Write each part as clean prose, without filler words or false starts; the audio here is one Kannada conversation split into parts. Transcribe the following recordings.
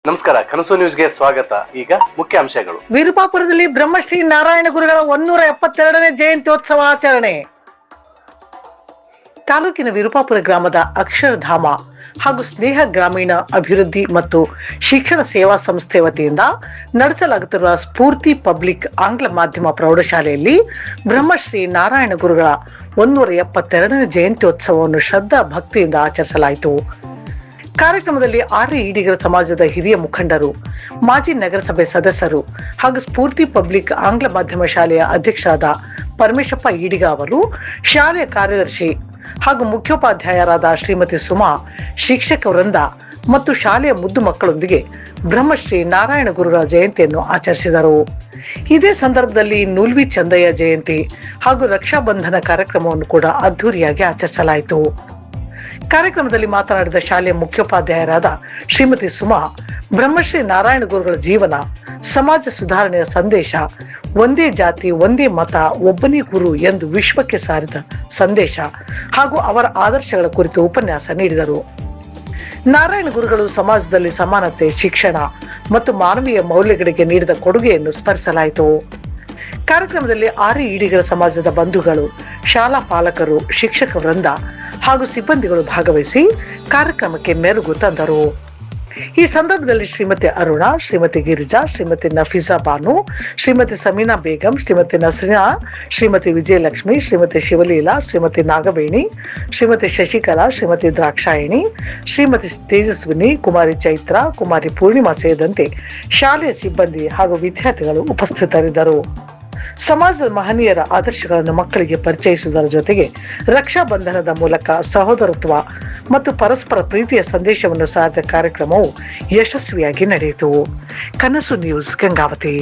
ನಮಸ್ಕಾರ, ಕನಸು ನ್ಯೂಸ್ಗೆ ಸ್ವಾಗತ. ಈಗ ಮುಖ್ಯಾಂಶಗಳು. ವಿರುಪಾಪುರದಲ್ಲಿ ಬ್ರಹ್ಮಶ್ರೀ ನಾರಾಯಣ ಗುರುಗಳ 172ನೇ ಜಯಂತ್ಯೋತ್ಸವ ಆಚರಣೆ. ತಾಲೂಕಿನ ವಿರುಪಾಪುರ ಗ್ರಾಮದ ಅಕ್ಷರಧಾಮ ಹಾಗೂ ಸ್ನೇಹ ಗ್ರಾಮೀಣ ಅಭಿವೃದ್ಧಿ ಮತ್ತು ಶಿಕ್ಷಣ ಸೇವಾ ಸಂಸ್ಥೆ ವತಿಯಿಂದ ನಡೆಸಲಾಗುತ್ತಿರುವ ಸ್ಫೂರ್ತಿ ಪಬ್ಲಿಕ್ ಆಂಗ್ಲ ಮಾಧ್ಯಮ ಪ್ರೌಢಶಾಲೆಯಲ್ಲಿ ಬ್ರಹ್ಮಶ್ರೀ ನಾರಾಯಣ ಗುರುಗಳ 172ನೇ ಜಯಂತ್ಯೋತ್ಸವವನ್ನು ಶ್ರದ್ಧಾ ಭಕ್ತಿಯಿಂದ ಆಚರಿಸಲಾಯಿತು. ಕಾರ್ಯಕ್ರಮದಲ್ಲಿ ಆರ್ಯ ಈಡಿಗರ ಸಮಾಜದ ಹಿರಿಯ ಮುಖಂಡರು, ಮಾಜಿ ನಗರಸಭೆ ಸದಸ್ಯರು ಹಾಗೂ ಸ್ಫೂರ್ತಿ ಪಬ್ಲಿಕ್ ಆಂಗ್ಲ ಮಾಧ್ಯಮ ಶಾಲೆಯ ಅಧ್ಯಕ್ಷರಾದ ಪರಮೇಶಪ್ಪ ಈಡಿಗ ಅವರು, ಶಾಲೆಯ ಕಾರ್ಯದರ್ಶಿ ಹಾಗೂ ಮುಖ್ಯೋಪಾಧ್ಯಾಯರಾದ ಶ್ರೀಮತಿ ಸುಮಾ, ಶಿಕ್ಷಕ ವೃಂದ ಮತ್ತು ಶಾಲೆಯ ಮುದ್ದು ಮಕ್ಕಳೊಂದಿಗೆ ಬ್ರಹ್ಮಶ್ರೀ ನಾರಾಯಣ ಗುರುಗಳ ಜಯಂತಿಯನ್ನು ಆಚರಿಸಿದರು. ಇದೇ ಸಂದರ್ಭದಲ್ಲಿ ನೂಲ್ವಿ ಚಂದಯ್ಯ ಜಯಂತಿ ಹಾಗೂ ರಕ್ಷಾಬಂಧನ ಕಾರ್ಯಕ್ರಮವನ್ನು ಕೂಡ ಅದ್ದೂರಿಯಾಗಿ ಆಚರಿಸಲಾಯಿತು. ಕಾರ್ಯಕ್ರಮದಲ್ಲಿ ಮಾತನಾಡಿದ ಶಾಲೆಯ ಮುಖ್ಯೋಪಾಧ್ಯಾಯರಾದ ಶ್ರೀಮತಿ ಸುಮಾ, ಬ್ರಹ್ಮಶ್ರೀ ನಾರಾಯಣ ಗುರುಗಳ ಜೀವನ, ಸಮಾಜ ಸುಧಾರಣೆಯ ಸಂದೇಶ, ಒಂದೇ ಜಾತಿ ಒಂದೇ ಮತ ಒಬ್ಬನೇ ಗುರು ಎಂದು ವಿಶ್ವಕ್ಕೆ ಸಾರಿದ ಸಂದೇಶ ಹಾಗೂ ಅವರ ಆದರ್ಶಗಳ ಕುರಿತು ಉಪನ್ಯಾಸ ನೀಡಿದರು. ನಾರಾಯಣ ಗುರುಗಳು ಸಮಾಜದಲ್ಲಿ ಸಮಾನತೆ, ಶಿಕ್ಷಣ ಮತ್ತು ಮಾನವೀಯ ಮೌಲ್ಯಗಳಿಗೆ ನೀಡಿದ ಕೊಡುಗೆಯನ್ನು ಸ್ಮರಿಸಲಾಯಿತು. ಕಾರ್ಯಕ್ರಮದಲ್ಲಿ ಆರ್ಯ ಈಡಿಗರ ಸಮಾಜದ ಬಂಧುಗಳು, ಶಾಲಾ ಪಾಲಕರು, ಶಿಕ್ಷಕ ವೃಂದ ಹಾಗೂ ಸಿಬ್ಬಂದಿಗಳು ಭಾಗವಹಿಸಿ ಕಾರ್ಯಕ್ರಮಕ್ಕೆ ಮೆರುಗು ತಂದರು. ಈ ಸಂದರ್ಭದಲ್ಲಿ ಶ್ರೀಮತಿ ಅರುಣಾ, ಶ್ರೀಮತಿ ಗಿರಿಜಾ, ಶ್ರೀಮತಿ ನಫೀಸಾ ಬಾನು, ಶ್ರೀಮತಿ ಸಮೀನಾ ಬೇಗಂ, ಶ್ರೀಮತಿ ನಸ್ರಿನಾ, ಶ್ರೀಮತಿ ವಿಜಯಲಕ್ಷ್ಮಿ, ಶ್ರೀಮತಿ ಶಿವಲೀಲಾ, ಶ್ರೀಮತಿ ನಾಗವೇಣಿ, ಶ್ರೀಮತಿ ಶಶಿಕಲಾ, ಶ್ರೀಮತಿ ದ್ರಾಕ್ಷಾಯಿಣಿ, ಶ್ರೀಮತಿ ತೇಜಸ್ವಿನಿ, ಕುಮಾರಿ ಚೈತ್ರ, ಕುಮಾರಿ ಪೂರ್ಣಿಮಾ ಸೇರಿದಂತೆ ಶಾಲೆಯ ಸಿಬ್ಬಂದಿ ಹಾಗೂ ವಿದ್ಯಾರ್ಥಿಗಳು ಉಪಸ್ಥಿತರಿದ್ದರು. ಸಮಾಜದ ಮಹನೀಯರ ಆದರ್ಶಗಳನ್ನು ಮಕ್ಕಳಿಗೆ ಪರಿಚಯಿಸುವುದರ ಜೊತೆಗೆ ರಕ್ಷಾ ಬಂಧನದ ಮೂಲಕ ಸಹೋದರತ್ವ ಮತ್ತು ಪರಸ್ಪರ ಪ್ರೀತಿಯ ಸಂದೇಶವನ್ನು ಸಾರಿದ ಕಾರ್ಯಕ್ರಮವು ಯಶಸ್ವಿಯಾಗಿ ನಡೆಯಿತು. ಕನಸು ನ್ಯೂಸ್, ಗಂಗಾವತಿ.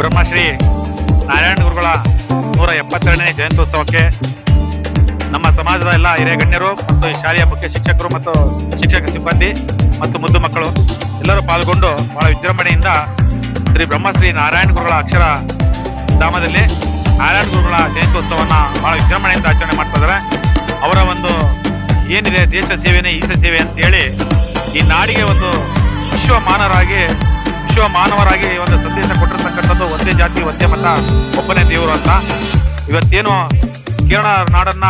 ಬ್ರಹ್ಮಶ್ರೀ ನಾರಾಯಣ ಗುರುಗಳ 172ನೇ ಜಯಂತ್ಯೋತ್ಸವಕ್ಕೆ ನಮ್ಮ ಸಮಾಜದ ಎಲ್ಲ ಹಿರಿಯ ಗಣ್ಯರು ಮತ್ತು ಶಾಲೆಯ ಮುಖ್ಯ ಶಿಕ್ಷಕರು ಮತ್ತು ಶಿಕ್ಷಕ ಸಿಬ್ಬಂದಿ ಮತ್ತು ಮುದ್ದು ಮಕ್ಕಳು ಎಲ್ಲರೂ ಪಾಲ್ಗೊಂಡು ಬಹಳ ವಿಜೃಂಭಣೆಯಿಂದ ಶ್ರೀ ಬ್ರಹ್ಮಶ್ರೀ ನಾರಾಯಣ ಗುರುಗಳ ಅಕ್ಷರ ಧಾಮದಲ್ಲಿ ನಾರಾಯಣ ಗುರುಗಳ ಜಯಂತ್ಯೋತ್ಸವವನ್ನು ಬಹಳ ವಿಜೃಂಭಣೆಯಿಂದ ಆಚರಣೆ ಮಾಡ್ತಾ ಇದ್ದಾರೆ. ಅವರ ಒಂದು ಏನಿದೆ ದೇಶ ಸೇವೆನೇ ಈಶ ಸೇವೆ ಅಂತ ಹೇಳಿ ಈ ನಾಡಿಗೆ ಒಂದು ವಿಶ್ವ ಮಾನವರಾಗಿ ಒಂದು ಸಂದೇಶ ಕೊಟ್ಟಿರ್ತಕ್ಕಂಥದ್ದು ಒಂದೇ ಜಾತಿ ಒಂದೇ ಮತ ಒಬ್ಬನೇ ದೇವರು ಅಂತ. ಇವತ್ತೇನು ಕೇರಳ ನಾಡನ್ನ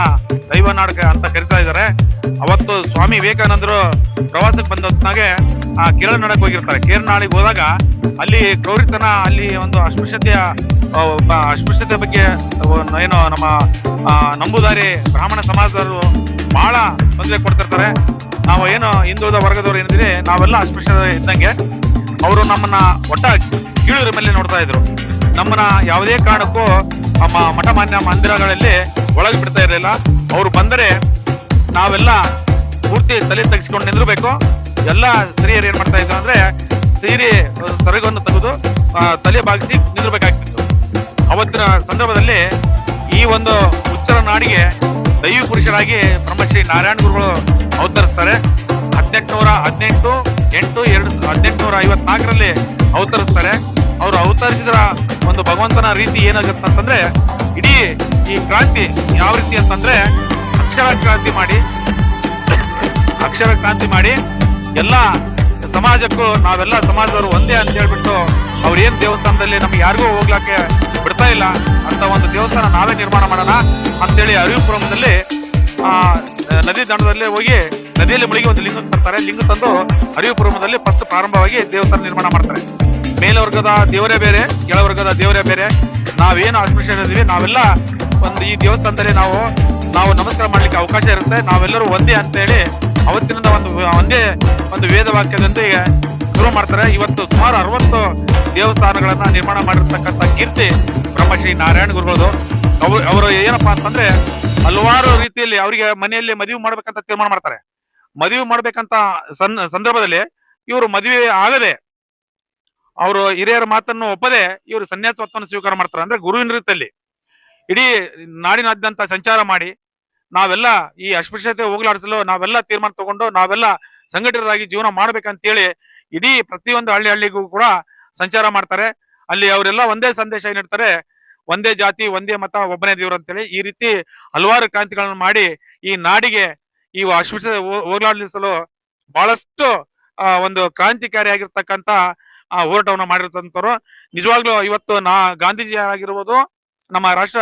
ದೈವ ನಾಡು ಅಂತ ಕರಿತಾ ಇದ್ದಾರೆ. ಅವತ್ತು ಸ್ವಾಮಿ ವಿವೇಕಾನಂದರು ಪ್ರವಾಸಕ್ಕೆ ಬಂದ ಹೊತ್ತಿನಾಗೆ ಆ ಕೇರಳ ನಾಡಕ್ಕೆ ಹೋಗಿರ್ತಾರೆ. ಕೇರಳ ನಾಡಿಗೆ ಹೋದಾಗ ಅಲ್ಲಿ ಕ್ರೌರಿತನ, ಅಲ್ಲಿ ಒಂದು ಅಸ್ಪೃಶ್ಯತೆ ಬಗ್ಗೆ ಏನು ನಮ್ಮ ನಂಬುದಾರಿ ಬ್ರಾಹ್ಮಣ ಸಮಾಜದವರು ಬಹಳ ತೊಂದರೆ ಕೊಡ್ತಿರ್ತಾರೆ. ನಾವು ಏನು ಹಿಂದುಳಿದ ವರ್ಗದವರು ಏನಿದ್ರೆ ನಾವೆಲ್ಲ ಅಸ್ಪೃಶ್ಯತೆ ಇದ್ದಂಗೆ ಅವರು ನಮ್ಮನ್ನ ಒಟ್ಟ ಕೀಳುರ ಮೇಲೆ ನೋಡ್ತಾ ಇದ್ರು. ನಮ್ಮನ್ನ ಯಾವುದೇ ಕಾರಣಕ್ಕೂ ನಮ್ಮ ಮಠಮಾನ್ಯ ಮಂದಿರಗಳಲ್ಲಿ ಒಳಗೆ ಬಿಡ್ತಾ ಇರಲಿಲ್ಲ. ಅವರು ಬಂದರೆ ನಾವೆಲ್ಲ ಪೂರ್ತಿ ತಲೆ ತೆಗೆಸ್ಕೊಂಡು ನಿಂದಿರ್ಬೇಕು. ಎಲ್ಲ ಸ್ತ್ರೀಯರು ಏನ್ ಮಾಡ್ತಾ ಇದ್ರು ಅಂದ್ರೆ ಸೀರೆ ಸೆರಗನ್ನು ತೆಗೆದು ತಲೆ ಬಾಗಿಸಿ ನಿಂದಿರ್ಬೇಕಾಗ್ತಿತ್ತು. ಅವತ್ತಿನ ಸಂದರ್ಭದಲ್ಲಿ ಈ ಒಂದು ಉಚ್ಚರ ನಾಡಿಗೆ ದೈವಿ ಪುರುಷರಾಗಿ ಬ್ರಹ್ಮಶ್ರೀ ನಾರಾಯಣ ಗುರುಗಳು ಅವತರಿಸ್ತಾರೆ. 1854ರಲ್ಲಿ ಅವತರಿಸ್ತಾರೆ. ಅವರು ಅವತರಿಸಿದ ಒಂದು ಭಗವಂತನ ರೀತಿ ಏನಾಗುತ್ತೆ ಅಂತಂದ್ರೆ, ಇಡೀ ಈ ಕ್ರಾಂತಿ ಯಾವ ರೀತಿ ಅಂತಂದ್ರೆ ಅಕ್ಷರ ಕ್ರಾಂತಿ ಮಾಡಿ ಎಲ್ಲ ಸಮಾಜಕ್ಕೂ ನಾವೆಲ್ಲ ಸಮಾಜದವರು ಒಂದೇ ಅಂತ ಹೇಳ್ಬಿಟ್ಟು ಅವ್ರು ಏನ್ ದೇವಸ್ಥಾನದಲ್ಲಿ ನಮ್ಗೆ ಯಾರಿಗೂ ಹೋಗ್ಲಾಕೆ ಬಿಡ್ತಾ ಇಲ್ಲ ಅಂತ ಒಂದು ದೇವಸ್ಥಾನ ನಾವೇ ನಿರ್ಮಾಣ ಮಾಡೋಣ ಅಂತೇಳಿ ಅರಿವಿಪುರಮದಲ್ಲಿ ನದಿ ದಂಡದಲ್ಲೇ ಹೋಗಿ ನದಿಯಲ್ಲಿ ಮುಳುಗಿ ಒಂದು ಲಿಂಗ ತರ್ತಾರೆ. ಲಿಂಗ ತಂದು ಅರಿವಿಪುರಮದಲ್ಲಿ ಫಸ್ಟ್ ಪ್ರಾರಂಭವಾಗಿ ದೇವಸ್ಥಾನ ನಿರ್ಮಾಣ ಮಾಡ್ತಾರೆ. ಮೇಲ್ವರ್ಗದ ದೇವರೇ ಬೇರೆ, ಕೆಳವರ್ಗದ ದೇವರೇ ಬೇರೆ. ನಾವೇನು ಅಸ್ಪೃಶ್ಯರಿದ್ದೀವಿ ನಾವೆಲ್ಲ ಒಂದು ಈ ದೇವಸ್ಥಾನದಲ್ಲಿ ನಾವು ನಮಸ್ಕಾರ ಮಾಡ್ಲಿಕ್ಕೆ ಅವಕಾಶ ಇರುತ್ತೆ. ನಾವೆಲ್ಲರೂ ಒಂದೇ ಅಂತ ಹೇಳಿ ಅವತ್ತಿನಿಂದ ಒಂದೇ ಒಂದು ವೇದ ವಾಕ್ಯದೊಂದಿಗೆ ಶುರು ಮಾಡ್ತಾರೆ. ಇವತ್ತು ಸುಮಾರು 60 ದೇವಸ್ಥಾನಗಳನ್ನ ನಿರ್ಮಾಣ ಮಾಡಿರ್ತಕ್ಕಂಥ ಕೀರ್ತಿ ಬ್ರಹ್ಮಶ್ರೀ ನಾರಾಯಣ ಗುರುಗಳದು. ಅವರು ಏನಪ್ಪಾ ಅಂತಂದ್ರೆ ಹಲವಾರು ರೀತಿಯಲ್ಲಿ ಅವರಿಗೆ ಮನೆಯಲ್ಲಿ ಮದುವೆ ಮಾಡ್ಬೇಕಂತ ತೀರ್ಮಾನ ಮಾಡ್ತಾರೆ. ಮದುವೆ ಮಾಡ್ಬೇಕಂತ ಸಂದರ್ಭದಲ್ಲಿ ಇವರು ಮದುವೆ ಆಗದೆ ಅವರು ಹಿರಿಯರ ಮಾತನ್ನು ಒಪ್ಪದೆ ಇವರು ಸನ್ಯಾಸತ್ವವನ್ನು ಸ್ವೀಕಾರ ಮಾಡ್ತಾರೆ. ಅಂದ್ರೆ ಗುರುವಿನ ರೀತಿಯಲ್ಲಿ ಇಡೀ ನಾಡಿನಾದ್ಯಂತ ಸಂಚಾರ ಮಾಡಿ ನಾವೆಲ್ಲ ಈ ಅಸ್ಪೃಶ್ಯತೆ ಹೋಗಲಾಡಿಸಲು ನಾವೆಲ್ಲ ತೀರ್ಮಾನ ತಗೊಂಡು ನಾವೆಲ್ಲ ಸಂಘಟಿತರಾಗಿ ಜೀವನ ಮಾಡ್ಬೇಕಂತೇಳಿ ಇಡೀ ಪ್ರತಿಯೊಂದು ಹಳ್ಳಿಗೂ ಕೂಡ ಸಂಚಾರ ಮಾಡ್ತಾರೆ. ಅಲ್ಲಿ ಅವರೆಲ್ಲ ಒಂದೇ ಸಂದೇಶ ಏನಿಡ್ತಾರೆ, ಒಂದೇ ಜಾತಿ ಒಂದೇ ಮತ ಒಬ್ಬನೇ ದೇವರು ಅಂತೇಳಿ ಈ ರೀತಿ ಹಲವಾರು ಕ್ರಾಂತಿಗಳನ್ನು ಮಾಡಿ ಈ ನಾಡಿಗೆ ಈ ಅಸ್ಪೃಶ್ಯತೆ ಹೋಗಲಾಡಿಸಲು ಬಹಳಷ್ಟು ಒಂದು ಕ್ರಾಂತಿಕಾರಿಯಾಗಿರ್ತಕ್ಕಂಥ ಹೋರಾಟವನ್ನು ಮಾಡಿರ್ತಂಥವ್ರು. ನಿಜವಾಗ್ಲೂ ಇವತ್ತು ಗಾಂಧೀಜಿ ಆಗಿರ್ಬೋದು, ನಮ್ಮ ರಾಷ್ಟ್ರ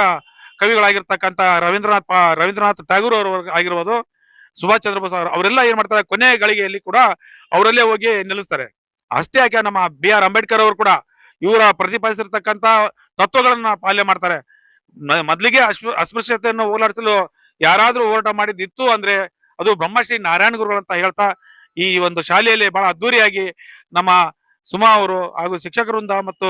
ಕವಿಗಳಾಗಿರ್ತಕ್ಕಂಥ ರವೀಂದ್ರನಾಥ್ ಟ್ಯಾಗೂರ್ ಅವರು ಆಗಿರ್ಬೋದು, ಸುಭಾಷ್ ಚಂದ್ರ ಬೋಸ್ ಅವರೆಲ್ಲ ಏನ್ ಮಾಡ್ತಾರೆ, ಕೊನೆ ಗಳಿಗೆಯಲ್ಲಿ ಕೂಡ ಅವರಲ್ಲೇ ಹೋಗಿ ನಿಲ್ಲಿಸ್ತಾರೆ. ಅಷ್ಟೇ ಯಾಕೆ ನಮ್ಮ BR ಅಂಬೇಡ್ಕರ್ ಅವರು ಕೂಡ ಇವರ ಪ್ರತಿಪಾದಿಸಿರ್ತಕ್ಕಂಥ ತತ್ವಗಳನ್ನ ಪಾಲನೆ ಮಾಡ್ತಾರೆ. ಮೊದಲಿಗೆ ಅಸ್ಪೃಶ್ಯತೆಯನ್ನು ಹೋರಾಡಿಸಲು ಯಾರಾದ್ರೂ ಹೋರಾಟ ಮಾಡಿದ್ದಿತ್ತು ಅಂದ್ರೆ ಅದು ಬ್ರಹ್ಮಶ್ರೀ ನಾರಾಯಣ ಗುರುಗಳು ಅಂತ ಹೇಳ್ತಾ ಈ ಒಂದು ಶಾಲೆಯಲ್ಲಿ ಬಹಳ ಅದ್ದೂರಿಯಾಗಿ ನಮ್ಮ ಸುಮಾ ಅವರು ಹಾಗೂ ಶಿಕ್ಷಕ ವೃಂದ ಮತ್ತು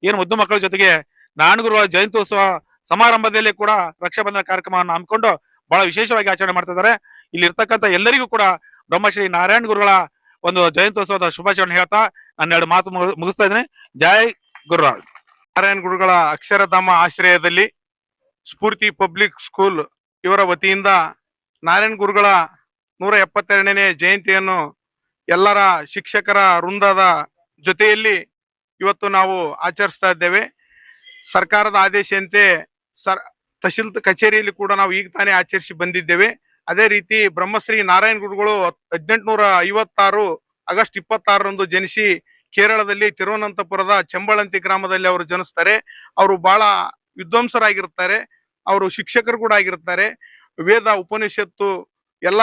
ಏನು ಮುದ್ದು ಮಕ್ಕಳ ಜೊತೆಗೆ ನಾರಾಯಣ ಗುರುಗಳ ಜಯಂತ್ಯೋತ್ಸವ ಸಮಾರಂಭದಲ್ಲಿ ಕೂಡ ರಕ್ಷಾಬಂಧನ ಕಾರ್ಯಕ್ರಮವನ್ನು ಹಮ್ಮಿಕೊಂಡು ಬಹಳ ವಿಶೇಷವಾಗಿ ಆಚರಣೆ ಮಾಡ್ತಾ ಇದ್ದಾರೆ. ಇಲ್ಲಿ ಇರ್ತಕ್ಕಂಥ ಎಲ್ಲರಿಗೂ ಕೂಡ ಬ್ರಹ್ಮಶ್ರೀ ನಾರಾಯಣ ಗುರುಗಳ ಒಂದು ಜಯಂತ್ಯೋತ್ಸವದ ಶುಭಾಶಯವನ್ನು ಹೇಳ್ತಾ ನಾನು 2 ಮಾತು ಮುಗಿಸ್ತಾ ಇದ್ದೇನೆ. ಜೈ ಗುರುರಾಜ್. ನಾರಾಯಣ ಗುರುಗಳ ಅಕ್ಷರಧಾಮ ಆಶ್ರಯದಲ್ಲಿ ಸ್ಫೂರ್ತಿ ಪಬ್ಲಿಕ್ ಸ್ಕೂಲ್ ಇವರ ವತಿಯಿಂದ ನಾರಾಯಣ ಗುರುಗಳ 172ನೇ ಜಯಂತಿಯನ್ನು ಎಲ್ಲರ ಶಿಕ್ಷಕರ ವೃಂದದ ಜೊತೆಯಲ್ಲಿ ಇವತ್ತು ನಾವು ಆಚರಿಸ್ತಾ ಇದ್ದೇವೆ. ಸರ್ಕಾರದ ಆದೇಶದಂತೆ ತಹಶೀಲ್ ಕಚೇರಿಯಲ್ಲಿ ಕೂಡ ನಾವು ಈಗ ತಾನೇ ಆಚರಿಸಿ ಬಂದಿದ್ದೇವೆ. ಅದೇ ರೀತಿ ಬ್ರಹ್ಮಶ್ರೀ ನಾರಾಯಣ ಗುರುಗಳು 1856 ಆಗಸ್ಟ್ 26ರಂದು ಜನಿಸಿ ಕೇರಳದಲ್ಲಿ ತಿರುವನಂತಪುರದ ಚೆಂಬಳಂತಿ ಗ್ರಾಮದಲ್ಲಿ ಅವರು ಜನಿಸ್ತಾರೆ. ಅವರು ಬಹಳ ವಿದ್ವಾಂಸರಾಗಿರ್ತಾರೆ, ಅವರು ಶಿಕ್ಷಕರು ಕೂಡ ಆಗಿರ್ತಾರೆ. ವೇದ ಉಪನಿಷತ್ತು ಎಲ್ಲ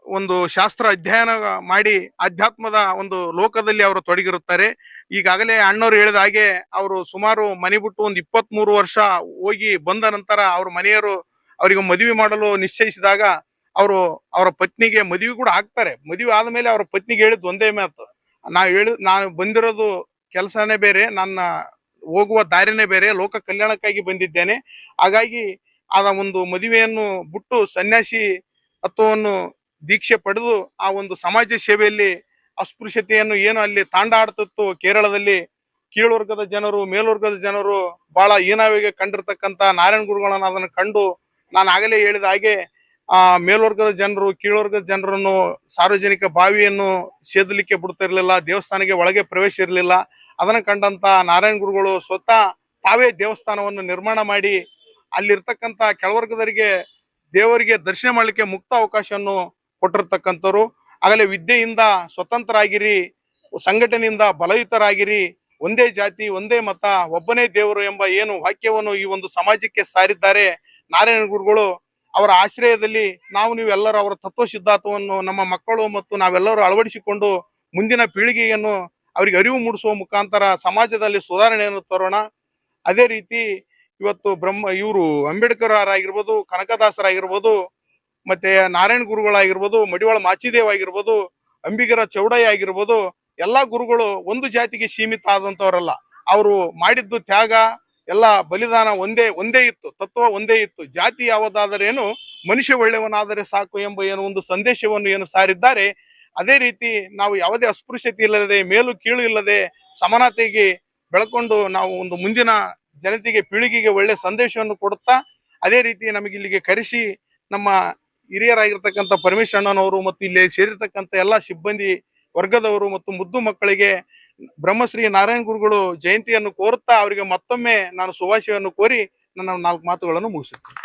ಒಂದು ಶಾಸ್ತ್ರ ಅಧ್ಯಯನ ಮಾಡಿ ಅಧ್ಯಾತ್ಮದ ಒಂದು ಲೋಕದಲ್ಲಿ ಅವರು ತೊಡಗಿರುತ್ತಾರೆ. ಈಗಾಗಲೇ ಅಣ್ಣವ್ರು ಹೇಳಿದ ಹಾಗೆ ಅವರು ಸುಮಾರು ಮನೆ ಬಿಟ್ಟು ಒಂದು 23 ವರ್ಷ ಹೋಗಿ ಬಂದ ನಂತರ ಅವ್ರ ಮನೆಯವರು ಅವರಿಗೆ ಮದುವೆ ಮಾಡಲು ನಿಶ್ಚಯಿಸಿದಾಗ ಅವರ ಪತ್ನಿಗೆ ಮದುವೆ ಕೂಡ ಆಗ್ತಾರೆ. ಮದುವೆ ಆದ್ಮೇಲೆ ಅವರ ಪತ್ನಿಗೆ ಹೇಳಿದ್ ಒಂದೇ ಮಾತು, ನಾನು ಬಂದಿರೋದು ಕೆಲಸನೇ ಬೇರೆ, ನನ್ನ ಹೋಗುವ ದಾರಿನೇ ಬೇರೆ, ಲೋಕ ಕಲ್ಯಾಣಕ್ಕಾಗಿ ಬಂದಿದ್ದೇನೆ. ಹಾಗಾಗಿ ಒಂದು ಮದುವೆಯನ್ನು ಬಿಟ್ಟು ಸನ್ಯಾಸಿ ತತ್ವವನ್ನು ದೀಕ್ಷೆ ಪಡೆದು ಆ ಒಂದು ಸಮಾಜ ಸೇವೆಯಲ್ಲಿ ಅಸ್ಪೃಶ್ಯತೆಯನ್ನು ಏನು ಅಲ್ಲಿ ತಾಂಡ ಆಡ್ತಿತ್ತು ಕೇರಳದಲ್ಲಿ, ಕೀಳ್ವರ್ಗದ ಜನರು ಮೇಲ್ವರ್ಗದ ಜನರು ಬಹಳ ಹೀನಾವಿಗೆ ಕಂಡಿರ್ತಕ್ಕಂಥ ನಾರಾಯಣ ಗುರುಗಳನ್ನ ಅದನ್ನು ಕಂಡು ನಾನು ಆಗಲೇ ಹೇಳಿದ ಹಾಗೆ ಮೇಲ್ವರ್ಗದ ಜನರು ಕೀಳ್ವರ್ಗದ ಜನರನ್ನು ಸಾರ್ವಜನಿಕ ಬಾವಿಯನ್ನು ಸೇದಲಿಕ್ಕೆ ಬಿಡ್ತಿರ್ಲಿಲ್ಲ, ದೇವಸ್ಥಾನಕ್ಕೆ ಒಳಗೆ ಪ್ರವೇಶ ಇರಲಿಲ್ಲ. ಅದನ್ನು ಕಂಡಂತ ನಾರಾಯಣ ಗುರುಗಳು ಸ್ವತಃ ತಾವೇ ದೇವಸ್ಥಾನವನ್ನು ನಿರ್ಮಾಣ ಮಾಡಿ ಅಲ್ಲಿರ್ತಕ್ಕಂಥ ಕೆಳವರ್ಗದವರಿಗೆ ದೇವರಿಗೆ ದರ್ಶನ ಮಾಡ್ಲಿಕ್ಕೆ ಮುಕ್ತ ಅವಕಾಶವನ್ನು ಕೊಟ್ಟಿರ್ತಕ್ಕಂಥವ್ರು. ಆಗಲೇ ವಿದ್ಯೆಯಿಂದ ಸ್ವತಂತ್ರ ಆಗಿರಿ, ಸಂಘಟನೆಯಿಂದ ಬಲಯುತರಾಗಿರಿ, ಒಂದೇ ಜಾತಿ ಒಂದೇ ಮತ ಒಬ್ಬನೇ ದೇವರು ಎಂಬ ಏನು ವಾಕ್ಯವನ್ನು ಈ ಒಂದು ಸಮಾಜಕ್ಕೆ ಸಾರಿದ್ದಾರೆ ನಾರಾಯಣ ಗುರುಗಳು. ಅವರ ಆಶ್ರಯದಲ್ಲಿ ನೀವೆಲ್ಲರೂ ಅವರ ತತ್ವ ಸಿದ್ಧಾಂತವನ್ನು ನಮ್ಮ ಮಕ್ಕಳು ಮತ್ತು ನಾವೆಲ್ಲರೂ ಅಳವಡಿಸಿಕೊಂಡು ಮುಂದಿನ ಪೀಳಿಗೆಯನ್ನು ಅವರಿಗೆ ಅರಿವು ಮೂಡಿಸುವ ಮುಖಾಂತರ ಸಮಾಜದಲ್ಲಿ ಸುಧಾರಣೆಯನ್ನು ತರೋಣ. ಅದೇ ರೀತಿ ಇವತ್ತು ಇವರು ಅಂಬೇಡ್ಕರ್ ಆಗಿರ್ಬೋದು, ಕನಕದಾಸರಾಗಿರ್ಬೋದು, ಮತ್ತೆ ನಾರಾಯಣ ಗುರುಗಳಾಗಿರ್ಬೋದು, ಮಡಿವಾಳ ಮಾಚಿದೇವ್ ಆಗಿರ್ಬೋದು, ಅಂಬಿಗರ ಚೌಡಯ್ಯ ಆಗಿರ್ಬೋದು, ಎಲ್ಲಾ ಗುರುಗಳು ಒಂದು ಜಾತಿಗೆ ಸೀಮಿತ ಆದಂತವರಲ್ಲ. ಅವರು ಮಾಡಿದ್ದು ತ್ಯಾಗ ಎಲ್ಲ ಬಲಿದಾನ ಒಂದೇ ಇತ್ತು, ತತ್ವ ಒಂದೇ ಇತ್ತು. ಜಾತಿ ಯಾವುದಾದರೇನು, ಮನುಷ್ಯ ಒಳ್ಳೆಯವನಾದರೆ ಸಾಕು ಎಂಬ ಒಂದು ಸಂದೇಶವನ್ನು ಏನು ಸಾರಿದ್ದಾರೆ. ಅದೇ ರೀತಿ ನಾವು ಯಾವುದೇ ಅಸ್ಪೃಶ್ಯತೆ ಇಲ್ಲದೆ, ಮೇಲು ಕೀಳು ಇಲ್ಲದೆ ಸಮಾನತೆಗೆ ಬೆಳ್ಕೊಂಡು ನಾವು ಒಂದು ಮುಂದಿನ ಜನತೆಗೆ ಪೀಳಿಗೆಗೆ ಒಳ್ಳೆ ಸಂದೇಶವನ್ನು ಕೊಡುತ್ತಾ, ಅದೇ ರೀತಿ ನಮಗೆ ಇಲ್ಲಿಗೆ ಕರೆಸಿ ನಮ್ಮ ಹಿರಿಯರಾಗಿರ್ತಕ್ಕಂಥ ಪರಮೇಶ್ವರ ಅಣ್ಣನವರು ಮತ್ತು ಇಲ್ಲಿ ಸೇರಿರ್ತಕ್ಕಂಥ ಎಲ್ಲ ಸಿಬ್ಬಂದಿ ವರ್ಗದವರು ಮತ್ತು ಮುದ್ದು ಮಕ್ಕಳಿಗೆ ಬ್ರಹ್ಮಶ್ರೀ ನಾರಾಯಣ ಗುರುಗಳು ಜಯಂತಿಯನ್ನು ಕೋರುತ್ತಾ ಅವರಿಗೆ ಮತ್ತೊಮ್ಮೆ ನಾನು ಶುಭಾಶಯವನ್ನು ಕೋರಿ ನನ್ನ 4 ಮಾತುಗಳನ್ನು ಮುಗಿಸುತ್ತೇನೆ.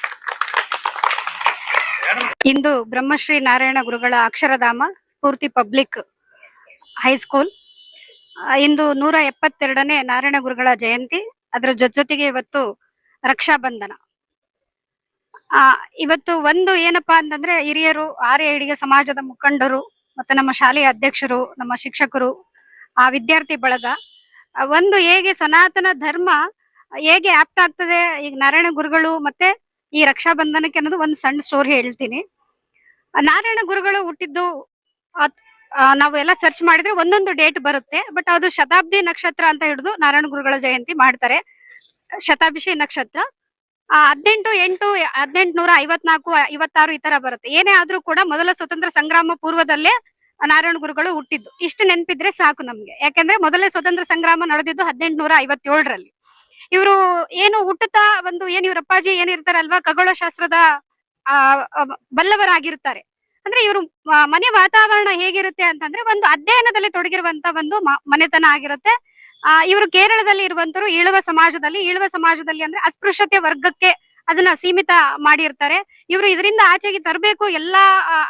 ಇಂದು ಬ್ರಹ್ಮಶ್ರೀ ನಾರಾಯಣ ಗುರುಗಳ ಅಕ್ಷರಧಾಮ ಸ್ಫೂರ್ತಿ ಪಬ್ಲಿಕ್ ಹೈಸ್ಕೂಲ್ ಇಂದು 172ನೇ ನಾರಾಯಣ ಗುರುಗಳ ಜಯಂತಿ. ಅದರ ಜೊತೆಗೆ ಇವತ್ತು ರಕ್ಷಾಬಂಧನ. ಇವತ್ತು ಒಂದು ಏನಪ್ಪಾ ಅಂತಂದ್ರೆ ಹಿರಿಯರು, ಆರ್ಯ ಈಡಿಗ ಸಮಾಜದ ಮುಖಂಡರು ಮತ್ತೆ ನಮ್ಮ ಶಾಲೆಯ ಅಧ್ಯಕ್ಷರು, ನಮ್ಮ ಶಿಕ್ಷಕರು, ವಿದ್ಯಾರ್ಥಿ ಬಳಗ ಒಂದು ಹೇಗೆ ಸನಾತನ ಧರ್ಮ ಹೇಗೆ ಆಪ್ಟ್ ಆಗ್ತದೆ, ಈಗ ನಾರಾಯಣ ಗುರುಗಳು ಮತ್ತೆ ಈ ರಕ್ಷಾ ಬಂಧನಕ್ಕೆ ಅನ್ನೋದು ಒಂದು ಸಣ್ಣ ಸ್ಟೋರಿ ಹೇಳ್ತೀನಿ. ನಾರಾಯಣ ಗುರುಗಳು ಹುಟ್ಟಿದ್ದು ನಾವು ಎಲ್ಲ ಸರ್ಚ್ ಮಾಡಿದ್ರೆ ಒಂದೊಂದು ಡೇಟ್ ಬರುತ್ತೆ. ಬಟ್ ಅದು ಶತಾಬ್ದಿ ನಕ್ಷತ್ರ ಅಂತ ಹಿಡಿದು ನಾರಾಯಣ ಗುರುಗಳ ಜಯಂತಿ ಮಾಡ್ತಾರೆ. ಶತಾಭಿಷೇಕ ನಕ್ಷತ್ರ 18/8/1854 56 ಈ ತರ ಬರುತ್ತೆ. ಏನೇ ಆದ್ರೂ ಕೂಡ ಮೊದಲ ಸ್ವತಂತ್ರ ಸಂಗ್ರಾಮ ಪೂರ್ವದಲ್ಲೇ ನಾರಾಯಣ ಗುರುಗಳು ಹುಟ್ಟಿದ್ದು. ಇಷ್ಟು ನೆನಪಿದ್ರೆ ಸಾಕು ನಮ್ಗೆ. ಯಾಕಂದ್ರೆ ಮೊದಲೇ ಸ್ವತಂತ್ರ ಸಂಗ್ರಾಮ ನಡೆದಿದ್ದು 1857ರಲ್ಲಿ. ಇವರು ಏನು ಹುಟ್ಟುತ್ತಾ ಇವ್ರ ಅಪ್ಪಾಜಿ ಏನಿರ್ತಾರಲ್ವಾ, ಖಗೋಳಶಾಸ್ತ್ರದ ಬಲ್ಲವರಾಗಿರ್ತಾರೆ. ಅಂದ್ರೆ ಇವರು ಮನೆ ವಾತಾವರಣ ಹೇಗಿರುತ್ತೆ ಅಂತಂದ್ರೆ ಒಂದು ಅಧ್ಯಯನದಲ್ಲಿ ತೊಡಗಿರುವಂತ ಒಂದು ಮನೆತನ ಆಗಿರುತ್ತೆ. ಇವರು ಕೇರಳದಲ್ಲಿ ಇರುವಂತರು ಈಳವ ಸಮಾಜದಲ್ಲಿ ಅಂದ್ರೆ ಅಸ್ಪೃಶ್ಯತೆ ವರ್ಗಕ್ಕೆ ಅದನ್ನ ಸೀಮಿತ ಮಾಡಿರ್ತಾರೆ. ಇವರು ಇದರಿಂದ ಆಚೆಗೆ ತರಬೇಕು, ಎಲ್ಲಾ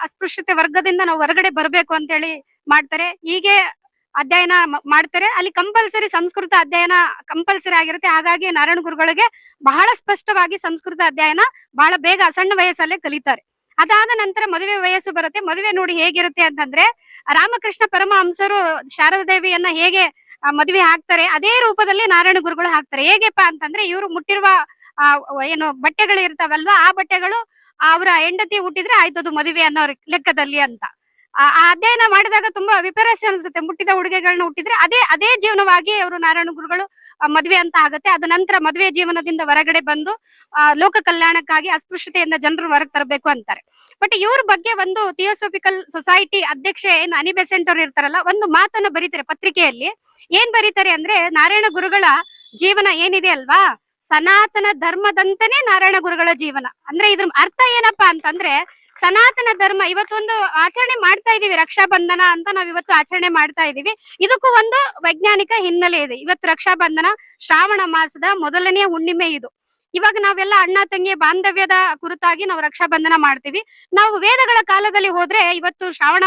ಅಸ್ಪೃಶ್ಯತೆ ವರ್ಗದಿಂದ ನಾವು ಹೊರಗಡೆ ಬರ್ಬೇಕು ಅಂತ ಹೇಳಿ ಮಾಡ್ತಾರೆ. ಹೀಗೆ ಅಧ್ಯಯನ ಮಾಡ್ತಾರೆ. ಅಲ್ಲಿ ಕಂಪಲ್ಸರಿ ಸಂಸ್ಕೃತ ಅಧ್ಯಯನ ಕಂಪಲ್ಸರಿ ಆಗಿರುತ್ತೆ. ಹಾಗಾಗಿ ನಾರಾಯಣ ಗುರುಗಳಿಗೆ ಬಹಳ ಸ್ಪಷ್ಟವಾಗಿ ಸಂಸ್ಕೃತ ಅಧ್ಯಯನ ಬಹಳ ಬೇಗ ಸಣ್ಣ ವಯಸ್ಸಲ್ಲೇ ಕಲಿತಾರೆ. ಅದಾದ ನಂತರ ಮದುವೆ ವಯಸ್ಸು ಬರುತ್ತೆ. ಮದುವೆ ನೋಡಿ ಹೇಗಿರುತ್ತೆ ಅಂತಂದ್ರೆ, ರಾಮಕೃಷ್ಣ ಪರಮಹಂಸರು ಶಾರದಾ ದೇವಿಯನ್ನ ಹೇಗೆ ಮದುವೆ ಹಾಕ್ತಾರೆ ಅದೇ ರೂಪದಲ್ಲಿ ನಾರಾಯಣ ಗುರುಗಳು ಹಾಕ್ತಾರೆ. ಹೇಗೆಪ್ಪ ಅಂತಂದ್ರೆ, ಇವರು ಮುಟ್ಟಿರುವ ಏನು ಬಟ್ಟೆಗಳು ಇರ್ತಾವಲ್ವಾ, ಆ ಬಟ್ಟೆಗಳು ಅವರ ಹೆಂಡತಿ ಹುಟ್ಟಿದ್ರೆ ಆಯ್ತು ಅದು ಮದುವೆ ಅನ್ನೋ ಲೆಕ್ಕದಲ್ಲಿ ಅಂತ. ಆ ಅಧ್ಯಯನ ಮಾಡಿದಾಗ ತುಂಬಾ ವಿಪರ್ಯಾಸ ಅನ್ಸುತ್ತೆ. ಮುಟ್ಟಿದ ಹುಡುಗಿಗಳನ್ನ ಹುಟ್ಟಿದ್ರೆ ಅದೇ ಜೀವನವಾಗಿ ಅವರು ನಾರಾಯಣ ಗುರುಗಳು ಮದುವೆ ಅಂತ ಆಗುತ್ತೆ. ಅದ ನಂತರ ಮದುವೆ ಜೀವನದಿಂದ ಹೊರಗಡೆ ಬಂದು ಲೋಕ ಕಲ್ಯಾಣಕ್ಕಾಗಿ ಅಸ್ಪೃಶ್ಯತೆಯಿಂದ ಜನರು ಹೊರಗೆ ತರಬೇಕು ಅಂತಾರೆ. ಬಟ್ ಇವ್ರ ಬಗ್ಗೆ ಒಂದು ಥಿಯೋಸೋಫಿಕಲ್ ಸೊಸೈಟಿ ಅಧ್ಯಕ್ಷೆ ಏನು ಅನಿ ಬೆಸೆಂಟ್ ಅವ್ರು ಇರ್ತಾರಲ್ಲ, ಒಂದು ಮಾತನ್ನ ಬರೀತಾರೆ ಪತ್ರಿಕೆಯಲ್ಲಿ. ಏನ್ ಬರೀತಾರೆ ಅಂದ್ರೆ, ನಾರಾಯಣ ಗುರುಗಳ ಜೀವನ ಏನಿದೆ ಅಲ್ವಾ, ಸನಾತನ ಧರ್ಮದಂತೆನೆ ನಾರಾಯಣ ಗುರುಗಳ ಜೀವನ. ಅಂದ್ರೆ ಇದ್ರ ಅರ್ಥ ಏನಪ್ಪಾ ಅಂತಂದ್ರೆ, ಸನಾತನ ಧರ್ಮ ಇವತ್ತೊಂದು ಆಚರಣೆ ಮಾಡ್ತಾ ಇದೀವಿ, ರಕ್ಷಾ ಬಂಧನ ಅಂತ ನಾವ್ ಇವತ್ತು ಆಚರಣೆ ಮಾಡ್ತಾ ಇದೀವಿ. ಇದಕ್ಕೂ ಒಂದು ವೈಜ್ಞಾನಿಕ ಹಿನ್ನೆಲೆ ಇದೆ. ಇವತ್ತು ರಕ್ಷಾ ಬಂಧನ ಶ್ರಾವಣ ಮಾಸದ ಮೊದಲನೆಯ ಹುಣ್ಣಿಮೆ ಇದು. ಇವಾಗ ನಾವೆಲ್ಲ ಅಣ್ಣ ತಂಗಿ ಬಾಂಧವ್ಯದ ಕುರಿತಾಗಿ ನಾವು ರಕ್ಷಾ ಬಂಧನ ಮಾಡ್ತೀವಿ. ನಾವು ವೇದಗಳ ಕಾಲದಲ್ಲಿ ಹೋದ್ರೆ ಇವತ್ತು ಶ್ರಾವಣ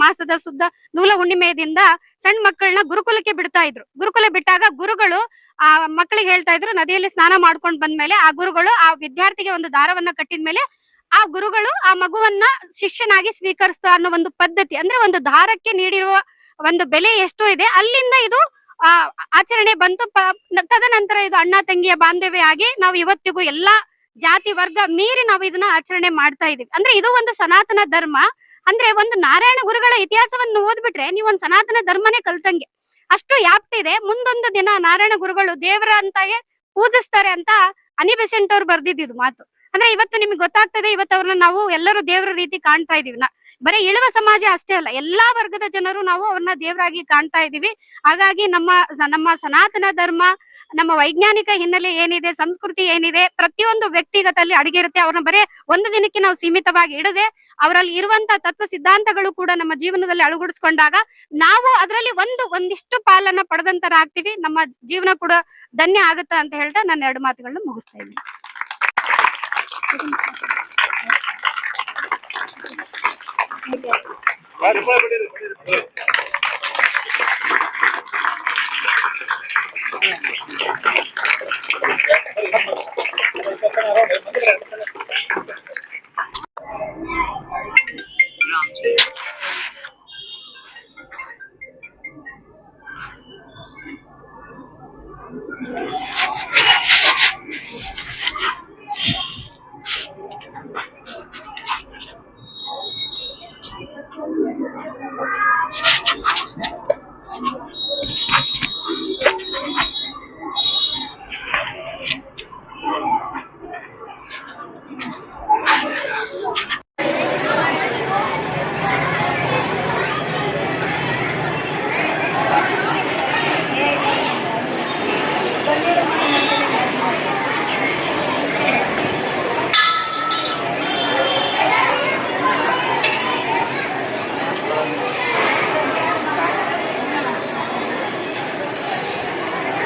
ಮಾಸದ ಶುದ್ಧ ನೂಲ ಹುಣ್ಣಿಮೆಯಿಂದ ಸಣ್ಣ ಮಕ್ಕಳನ್ನ ಗುರುಕುಲಕ್ಕೆ ಬಿಡ್ತಾ ಇದ್ರು. ಗುರುಕುಲ ಬಿಟ್ಟಾಗ ಗುರುಗಳು ಆ ಮಕ್ಕಳಿಗೆ ಹೇಳ್ತಾ ಇದ್ರು, ನದಿಯಲ್ಲಿ ಸ್ನಾನ ಮಾಡ್ಕೊಂಡ್ ಬಂದ್ಮೇಲೆ ಆ ಗುರುಗಳು ಆ ವಿದ್ಯಾರ್ಥಿಗೆ ಒಂದು ದಾರವನ್ನ ಕಟ್ಟಿದ್ಮೇಲೆ ಆ ಗುರುಗಳು ಆ ಮಗುವನ್ನ ಶಿಷ್ಯನಾಗಿ ಸ್ವೀಕರಿಸ್ತಾ ಅನ್ನೋ ಒಂದು ಪದ್ಧತಿ. ಅಂದ್ರೆ ಒಂದು ದಾರಕ್ಕೆ ನೀಡಿರುವ ಒಂದು ಬೆಲೆ ಎಷ್ಟು ಇದೆ, ಅಲ್ಲಿಂದ ಇದು ಆಚರಣೆ ಬಂತು. ತದನಂತರ ಇದು ಅಣ್ಣ ತಂಗಿಯ ಬಾಂಧವ್ಯ ಆಗಿ ನಾವು ಇವತ್ತಿಗೂ ಎಲ್ಲಾ ಜಾತಿ ವರ್ಗ ಮೀರಿ ನಾವು ಇದನ್ನ ಆಚರಣೆ ಮಾಡ್ತಾ ಇದೀವಿ. ಅಂದ್ರೆ ಇದು ಒಂದು ಸನಾತನ ಧರ್ಮ. ಅಂದ್ರೆ ಒಂದು ನಾರಾಯಣ ಗುರುಗಳ ಇತಿಹಾಸವನ್ನು ಓದ್ಬಿಟ್ರೆ ನೀವು ಒಂದು ಸನಾತನ ಧರ್ಮನೇ ಕಲ್ತಂಗೆ. ಅಷ್ಟು ವ್ಯಾಪ್ತಿದೆ. ಮುಂದೊಂದು ದಿನ ನಾರಾಯಣ ಗುರುಗಳು ದೇವರ ಅಂತಾಗೆ ಪೂಜಿಸ್ತಾರೆ ಅಂತ ಅನಿ ಬೆಸೆಂಟ್ ಅವ್ರು ಬರ್ದಿದ್ದು ಮಾತು. ಅಂದ್ರೆ ಇವತ್ತು ನಿಮ್ಗೆ ಗೊತ್ತಾಗ್ತದೆ, ಇವತ್ತು ಅವ್ರನ್ನ ನಾವು ಎಲ್ಲರೂ ದೇವರ ರೀತಿ ಕಾಣ್ತಾ ಇದೀವಿ. ಬರೀ ಇಳುವ ಸಮಾಜ ಅಷ್ಟೇ ಅಲ್ಲ, ಎಲ್ಲಾ ವರ್ಗದ ಜನರು ನಾವು ಅವ್ರನ್ನ ದೇವರಾಗಿ ಕಾಣ್ತಾ ಇದೀವಿ. ಹಾಗಾಗಿ ನಮ್ಮ ಸನಾತನ ಧರ್ಮ, ನಮ್ಮ ವೈಜ್ಞಾನಿಕ ಹಿನ್ನೆಲೆ ಏನಿದೆ, ಸಂಸ್ಕೃತಿ ಏನಿದೆ, ಪ್ರತಿಯೊಂದು ವ್ಯಕ್ತಿಗತಲ್ಲಿ ಅಡಗಿರುತ್ತೆ. ಅವ್ರನ್ನ ಬರೇ ಒಂದು ದಿನಕ್ಕೆ ನಾವು ಸೀಮಿತವಾಗಿ ಇಡದೆ ಅವರಲ್ಲಿ ಇರುವಂತ ತತ್ವ ಸಿದ್ಧಾಂತಗಳು ಕೂಡ ನಮ್ಮ ಜೀವನದಲ್ಲಿ ಅಳವಡಿಸ್ಕೊಂಡಾಗ ನಾವು ಅದರಲ್ಲಿ ಒಂದಿಷ್ಟು ಪಾಲನ್ನ ಪಡೆದಂತರಾಗ್ತೀವಿ. ನಮ್ಮ ಜೀವನ ಕೂಡ ಧನ್ಯ ಆಗುತ್ತಾ ಅಂತ ಹೇಳ್ತಾ ನನ್ನ 2 ಮಾತುಗಳನ್ನ ಮುಗಿಸ್ತಾ ಇದ್ದೀನಿ.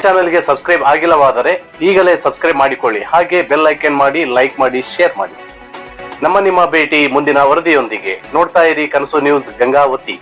ಚಾನೆಲ್ಗೆ ಸಬ್ಸ್ಕ್ರೈಬ್ ಆಗಿಲ್ಲವಾದರೆ ಈಗಲೇ ಸಬ್ಸ್ಕ್ರೈಬ್ ಮಾಡಿಕೊಳ್ಳಿ. ಹಾಗೆ ಬೆಲ್ ಐಕನ್ ಮಾಡಿ, ಲೈಕ್ ಮಾಡಿ, ಶೇರ್ ಮಾಡಿ. ನಿಮ್ಮ ಭೇಟಿ ಮುಂದಿನ ವರದಿಯೊಂದಿಗೆ. ನೋಡ್ತಾ ಇರಿ ಕನಸು ನ್ಯೂಸ್ ಗಂಗಾವತಿ.